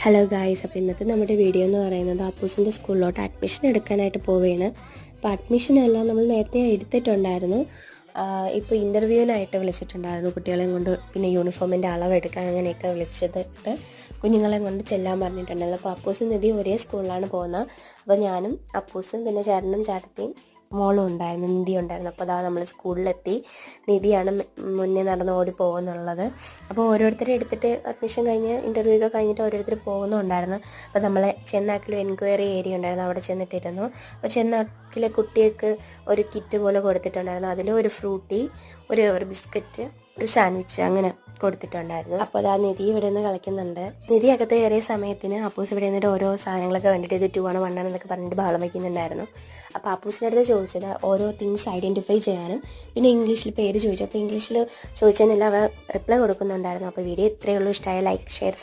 Hello guys, അപ്പോൾ ഇന്നത്തെ നമ്മുടെ വീഡിയോ എന്ന് പറയുന്നത് അപ്പൂസിൻ്റെ സ്കൂളിലോട്ട് അഡ്മിഷൻ എടുക്കാനായിട്ട് പോവുകയാണ്. അപ്പോൾ അഡ്മിഷനെല്ലാം നമ്മൾ നേരത്തെ എടുത്തിട്ടുണ്ടായിരുന്നു. ഇപ്പോൾ ഇൻ്റർവ്യൂവിനായിട്ട് വിളിച്ചിട്ടുണ്ടായിരുന്നു കുട്ടികളെയും കൊണ്ട്, പിന്നെ യൂണിഫോമിൻ്റെ അളവെടുക്കാൻ അങ്ങനെയൊക്കെ വിളിച്ചിട്ട് കുഞ്ഞുങ്ങളെയും കൊണ്ട് ചെല്ലാൻ പറഞ്ഞിട്ടുണ്ടായിരുന്നു. അപ്പോൾ അപ്പൂസും നിധി ഒരേ സ്കൂളിലാണ് പോകുന്നത്. അപ്പോൾ ഞാനും അപ്പൂസും പിന്നെ ചേട്ടനും ചേട്ടത്തിയും മോളും ഉണ്ടായിരുന്നു, നിധി ഉണ്ടായിരുന്നു. അപ്പോൾ അതാ നമ്മൾ സ്കൂളിലെത്തി. നിധിയാണ് മുന്നേ നടന്ന് ഓടി പോകുന്നുള്ളത്. അപ്പോൾ ഓരോരുത്തരെ എടുത്തിട്ട് അഡ്മിഷൻ കഴിഞ്ഞ് ഇൻ്റർവ്യൂ ഒക്കെ കഴിഞ്ഞിട്ട് ഓരോരുത്തർ പോകുന്നുണ്ടായിരുന്നു. അപ്പോൾ നമ്മളെ ചെന്നാക്കിലും എൻക്വയറി ഏരിയ ഉണ്ടായിരുന്നു, അവിടെ ചെന്നിട്ടിരുന്നു. അപ്പോൾ ചെന്നാക്കിലെ കുട്ടികൾക്ക് ഒരു കിറ്റ് പോലെ കൊടുത്തിട്ടുണ്ടായിരുന്നു. അതിൽ ഒരു ഫ്രൂട്ടി, ഒരു ബിസ്ക്കറ്റ്, ഒരു സാൻഡ്വിച്ച് അങ്ങനെ കൊടുത്തിട്ടുണ്ടായിരുന്നു. അപ്പോൾ അതാ നിധി ഇവിടെ നിന്ന് കളിക്കുന്നുണ്ട്. നിധി അകത്ത് കയറിയ സമയത്തിന് അപ്പൂസ് ഇവിടെ നിന്നിട്ട് ഓരോ സാധനങ്ങളൊക്കെ വേണ്ടിയിട്ട് ഇത് 2 ആണ് 1 ആണ് എന്നൊക്കെ പറഞ്ഞിട്ട് ബഹളം വയ്ക്കുന്നുണ്ടായിരുന്നു. അപ്പോൾ അപ്പൂസിൻ്റെ അടുത്ത് ചോദിച്ചത് ഓരോ തിങ്സ് ഐഡൻറ്റിഫൈ ചെയ്യാനും പിന്നെ ഇംഗ്ലീഷിൽ പേര് ചോദിച്ചു. അപ്പോൾ ഇംഗ്ലീഷിൽ ചോദിച്ചതിനെല്ലാം അവർ റിപ്ലൈ കൊടുക്കുന്നുണ്ടായിരുന്നു. അപ്പോൾ വീഡിയോ ഇത്രയേ ഉള്ളൂ. ഇഷ്ടമായ ലൈക്ക്, ഷെയർ,